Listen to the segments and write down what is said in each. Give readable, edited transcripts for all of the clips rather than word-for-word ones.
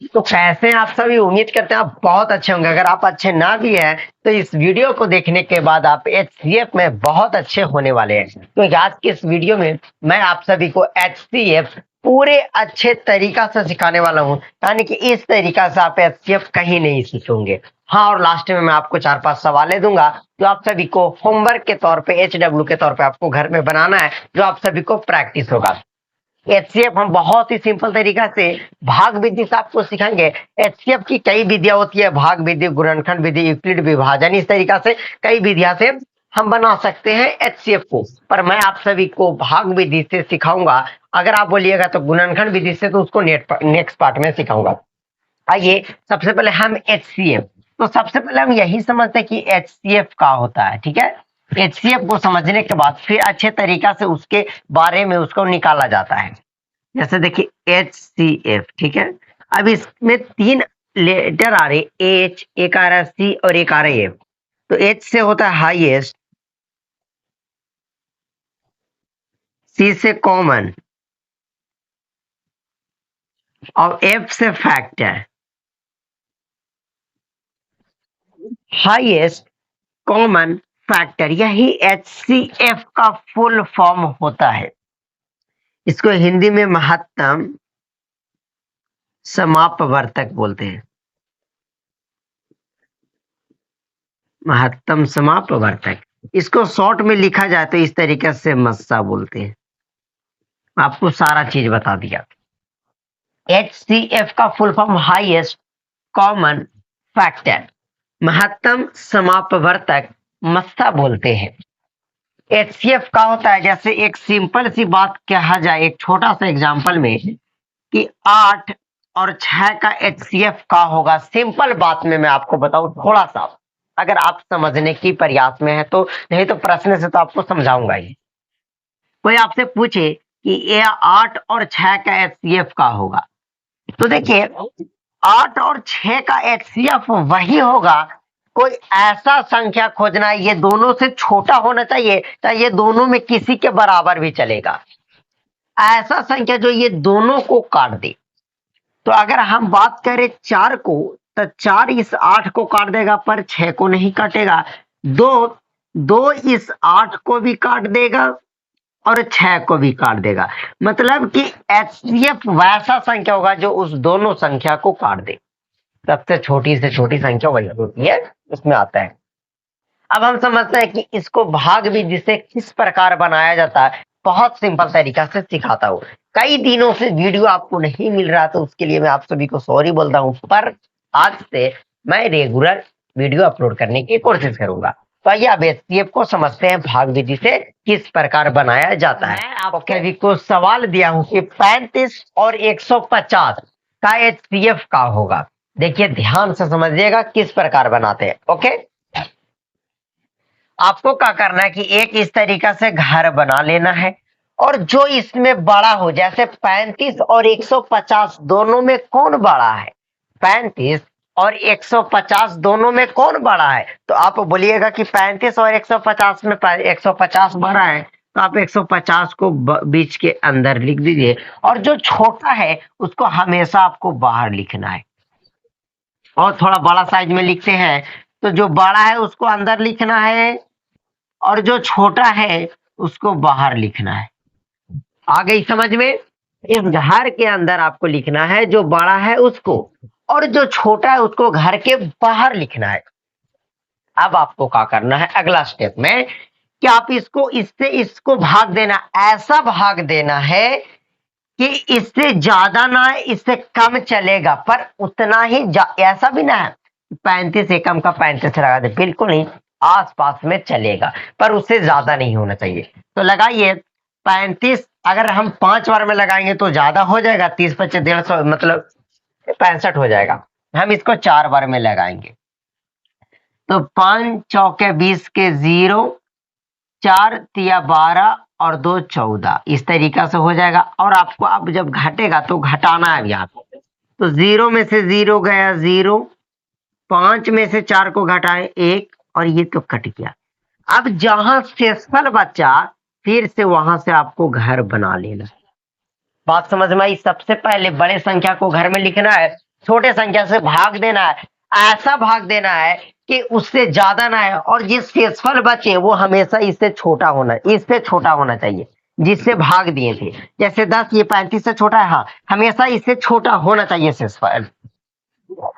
तो कैसे हैं आप सभी? उम्मीद करते हैं आप बहुत अच्छे होंगे। अगर आप अच्छे ना भी हैं तो इस वीडियो को देखने के बाद आप एचसीएफ में बहुत अच्छे होने वाले हैं, क्योंकि आज के इस वीडियो में मैं आप सभी को एचसीएफ पूरे अच्छे तरीका से सिखाने वाला हूं, यानी कि इस तरीका से आप एचसीएफ कहीं नहीं सीखोगे। हाँ, और लास्ट में मैं आपको 4-5 सवालें दूंगा जो आप सभी को होमवर्क के तौर पे, एचडब्ल्यू के तौर पे आपको घर में बनाना है, जो आप सभी को प्रैक्टिस होगा। एचसीएफ हम बहुत ही सिंपल तरीका से भाग विधि से आपको सिखाएंगे। एचसीएफ की कई विधियां होती है, भाग विधि, गुणनखंड विधि, यूक्लिड विभाजन, इस तरीका से कई विधियां से हम बना सकते हैं एचसीएफ को, पर मैं आप सभी को भाग विधि से सिखाऊंगा। अगर आप बोलिएगा तो गुणनखंड विधि से, तो उसको नेक्स्ट पार्ट में सिखाऊंगा। आइए सबसे पहले हम एचसीएफ, तो सबसे पहले हम यही समझते हैं कि एचसीएफ क्या होता है। ठीक है, एचसीएफ को समझने के बाद फिर अच्छे तरीका से उसके बारे में उसको निकाला जाता है। जैसे देखिए एचसीएफ, ठीक है। अब इसमें 3 लेटर आ रहे, एच, एक आ रहा है सी और एक आ रहा है एफ। तो एच से होता है हाईएस्ट, सी से कॉमन और एफ से फैक्टर। हाईएस्ट, कॉमन, फैक्टर, यही एचसीएफ का फुल फॉर्म होता है। इसको हिंदी में महत्तम समापवर्तक बोलते हैं। महत्तम समापवर्तक, इसको शॉर्ट में लिखा जाए तो इस तरीके से मस्सा बोलते हैं। आपको सारा चीज बता दिया। एचसीएफ का full form highest common factor, महत्तम समापवर्तक, मस्सा बोलते हैं। एचसीएफ का होता है, जैसे एक सिंपल सी बात कहा जाए, एक छोटा सा एग्जांपल में, कि 8 और 6 का एचसीएफ का होगा। सिंपल बात में मैं आपको बताऊं थोड़ा सा, अगर आप समझने की प्रयास में है तो, नहीं तो प्रश्न से तो आपको समझाऊंगा ही। कोई आपसे पूछे कि ये 8 और 6 का एचसीएफ का होगा, तो देखिए 8 और 6 का एचसीएफ वही होगा, कोई ऐसा संख्या खोजना है, ये दोनों से छोटा होना चाहिए, चाहे ये दोनों में किसी के बराबर भी चलेगा, ऐसा संख्या जो ये दोनों को काट दे। तो अगर हम बात करें 4 को, तो 4 इस 8 को काट देगा पर 6 को नहीं काटेगा। 2 इस 8 को भी काट देगा और 6 को भी काट देगा। मतलब कि एचसीएफ वैसा संख्या होगा जो उस दोनों संख्या को काट दे। सबसे छोटी से छोटी संख्या वही होती है, उसमें आता है। अब हम समझते हैं कि इसको भाग विधि से किस प्रकार बनाया जाता है। बहुत सिंपल तरीका से सिखाता हूँ। कई दिनों से वीडियो आपको नहीं मिल रहा, तो उसके लिए मैं आप सभी को सॉरी बोलता हूँ, पर आज से मैं रेगुलर वीडियो अपलोड करने की कोशिश करूंगा। तो आइए अब एचसीएफ को समझते हैं, भाग विधि से किस प्रकार बनाया जाता है। आपको सभी को सवाल दिया हूं कि 35 और 150 का एचसीएफ का होगा। देखिए ध्यान से समझिएगा किस प्रकार बनाते हैं। ओके, आपको क्या करना है कि एक इस तरीका से घर बना लेना है, और जो इसमें बड़ा हो, जैसे 35 और 150 दोनों में कौन बड़ा है? 35 और 150 दोनों में कौन बड़ा है? तो आप बोलिएगा कि 35 और 150 में 150 बड़ा है, तो आप 150 को बीच के अंदर लिख दीजिए, और जो छोटा है उसको हमेशा आपको बाहर लिखना है। और थोड़ा बड़ा साइज में लिखते हैं, तो जो बड़ा है उसको अंदर लिखना है और जो छोटा है उसको बाहर लिखना है। आ गई समझ में? इस घर के अंदर आपको लिखना है जो बड़ा है उसको, और जो छोटा है उसको घर के बाहर लिखना है। अब आपको क्या करना है अगला स्टेप में, कि आप इसको इससे इसको भाग देना, ऐसा भाग देना है कि इससे ज्यादा ना है, इससे कम चलेगा, पर उतना ही ऐसा भी ना है 35 से कम का 35 लगा दे, बिल्कुल नहीं, आसपास में चलेगा, पर उससे ज्यादा नहीं होना चाहिए। तो लगाइए 35, अगर हम 5 बार में लगाएंगे तो ज्यादा हो जाएगा, 30 25 150, मतलब 65 हो जाएगा। हम इसको 4 बार में लगाएंगे, तो 5 चौके 20 के 0, 4 तिया 12 और 2 14, इस तरीका से हो जाएगा। और आपको अब जब घटेगा तो घटाना है यहाँ पे, तो 0 में से 0 गया 0, 5 में से 4 को घटाए 1, और ये तो कट गया। अब जहां शेषफल बचा, फिर से वहां से आपको घर बना लेना। बात समझ में आई? सबसे पहले बड़े संख्या को घर में लिखना है, छोटे संख्या से भाग देना है, ऐसा भाग देना है कि उससे ज्यादा ना है, और जिस शेषफल बचे वो हमेशा इससे छोटा होना चाहिए जिससे भाग दिए थे। जैसे 10 ये 35 से छोटा है, हाँ हमेशा इससे छोटा होना चाहिए शेषफल।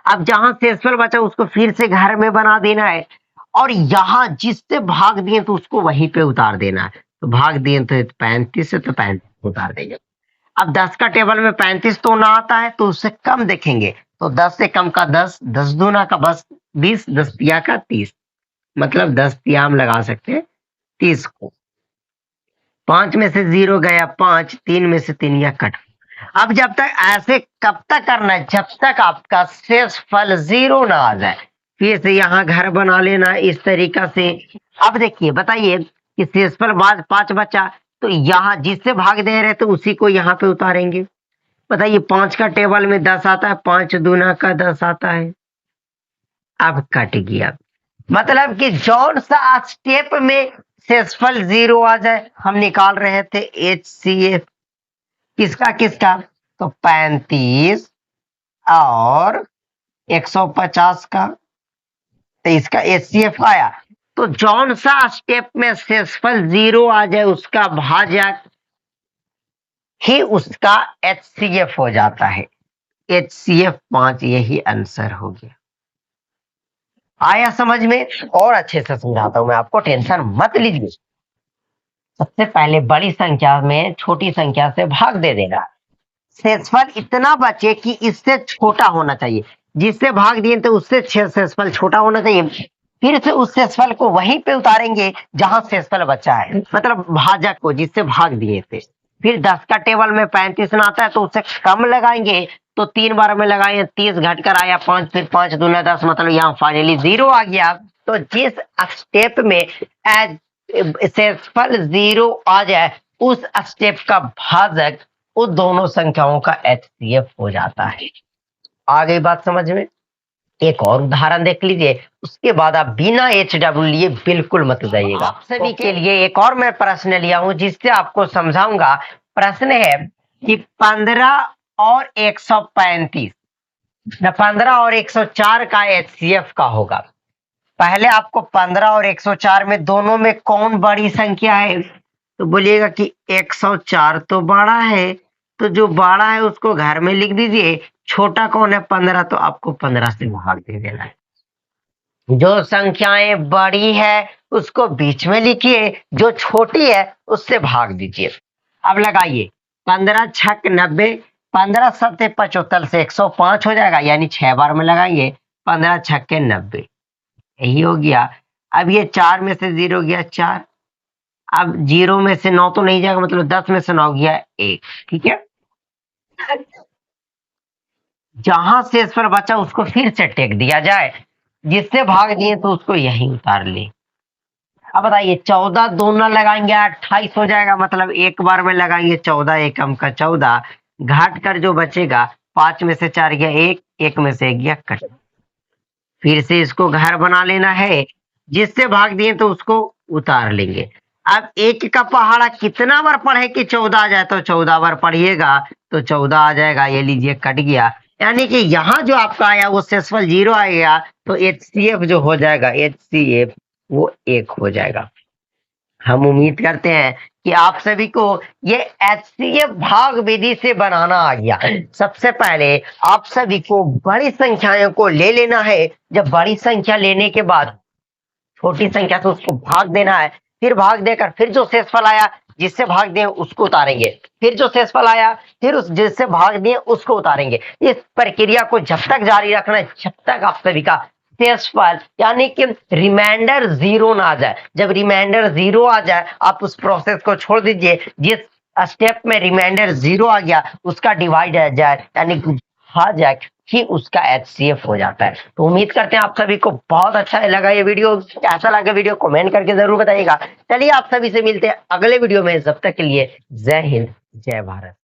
अब जहां शेषफल बचा उसको फिर से घर में बना देना है, और यहाँ जिससे भाग दिए तो उसको वहीं पे उतार देना है। तो भाग दिए तो 35 से, तो 35 उतार देंगे। अब 10 का टेबल में 35 तो ना आता है, तो उससे कम देखेंगे, तो 10 से कम का 10, 10 दूना का 20, 10 तिया का 30, मतलब 10 तिया हम लगा सकते हैं 30 को। 5 में से 0 गया 5, 3 में से 3 या कट। अब जब तक ऐसे कब तक करना है, जब तक आपका शेषफल 0 ना आ जाए। फिर से यहाँ घर बना लेना इस तरीका से। अब देखिए बताइए कि शेषफल बाद 5 बचा, तो यहाँ जिससे भाग दे रहे तो उसी को यहाँ पे उतारेंगे। बताइए 5 का टेबल में 10 आता है, 5 दूना का 10 आता है। अब कट गया, मतलब कि जौन सा स्टेप में शेषफल 0 आ जाए, हम निकाल रहे थे HCF किसका किसका, तो 35 और 150 का, तो इसका HCF आया। तो जौन सा स्टेप में शेषफल 0 आ जाए उसका भाजक ही उसका HCF हो जाता है। HCF 5, यही आंसर हो गया। आया समझ में? और अच्छे से समझाता हूं मैं आपको, टेंशन मत लीजिए। सबसे पहले बड़ी संख्या में छोटी संख्या से भाग दे देना। शेषफल इतना बचे कि इससे छोटा होना चाहिए, जिससे भाग दिए तो उससे शेषफल छोटा होना चाहिए। फिर से उस शेषफल को वहीं पे उतारेंगे जहां शेषफल बचा है, मतलब भाजक को जिससे भाग दिए थे। फिर 10 का टेबल में 35 ना आता है तो उससे कम लगाएंगे, तो 3 बार में लगाएंगे, 30 घट कर आया 5, फिर 5 दूना 10, मतलब यहाँ फाइनली 0 आ गया। तो जिस स्टेप में शेषफल 0 आ जाए उस स्टेप का भाजक उन दोनों संख्याओं का HCF हो जाता है। आ गई बात समझ में? एक और उदाहरण देख लीजिए, उसके बाद आप बिना HW लिए बिल्कुल मत जाइएगा। आप सभी के लिए एक और मैं प्रश्न लिया हूं जिससे आपको समझाऊंगा। प्रश्न है कि 15 और 135, 15 और 104 का HCF का होगा। पहले आपको 15 और 104 में दोनों में कौन बड़ी संख्या है, तो बोलिएगा कि 104 तो बड़ा है, तो जो बड़ा है उसको घर में लिख दीजिए। छोटा कौन है 15, तो आपको 15 से भाग दे देना है। जो संख्याएं बड़ी है उसको बीच में लिखिए, जो छोटी है उससे भाग दीजिए। अब लगाइए 15 छक 90, 15 सत्ते 75 से 105 हो जाएगा, यानी 6 बार में लगाएंगे, 15 छक्के 90, यही हो गया। अब ये 4 में से 0 गया 4, अब 0 में से 9 तो नहीं जाएगा, मतलब 10 में से 9 गया 1, ठीक है। जहां शेषफल बचा उसको फिर से टेक दिया जाए, जिससे भाग दिए तो उसको यहीं उतार ले। अब बताइए 14 दूना लगाएंगे 28 हो जाएगा, मतलब एक बार में लगाएंगे 14 एकम का 14, घाट कर जो बचेगा 5 में से 4 गया 1, 1 में से 1 गया कट। फिर से इसको घर बना लेना है, जिससे भाग दिए तो उसको उतार लेंगे। अब 1 का पहाड़ा कितना बार पढ़े कि 14 आ जाए, तो 14 बार पढ़िएगा तो 14 आ जाएगा, ये लीजिए कट गया। यानी कि यहाँ जो आपका आया वो शेषफल 0 आएगा, तो HCF जो हो जाएगा HCF वो 1 हो जाएगा। हम उम्मीद करते हैं कि आप सभी को ये HCF भाग विधि से बनाना आ गया। सबसे पहले आप सभी को बड़ी संख्याओं को ले लेना है, जब बड़ी संख्या लेने के बाद छोटी संख्या से उसको भाग देना है, फिर भाग देकर फिर जो शेषफल आया जिससे भाग दिए उसको उतारेंगे, फिर जो शेषफल आया फिर उस जिससे भाग दिए उसको उतारेंगे। इस प्रक्रिया को जब तक जारी रखना है जब तक आप सभी का शेषफल यानी कि रिमाइंडर 0 ना आ जाए। जब रिमाइंडर 0 आ जाए आप उस प्रोसेस को छोड़ दीजिए। जिस स्टेप में रिमाइंडर 0 आ गया उसका डिवाइड आ जाए यानी भाजक ही उसका HCF हो जाता है। तो उम्मीद करते हैं आप सभी को बहुत अच्छा लगा ये वीडियो। कैसा लगा वीडियो कमेंट करके जरूर बताइएगा। चलिए आप सभी से मिलते हैं अगले वीडियो में, जब तक के लिए जय हिंद जय भारत।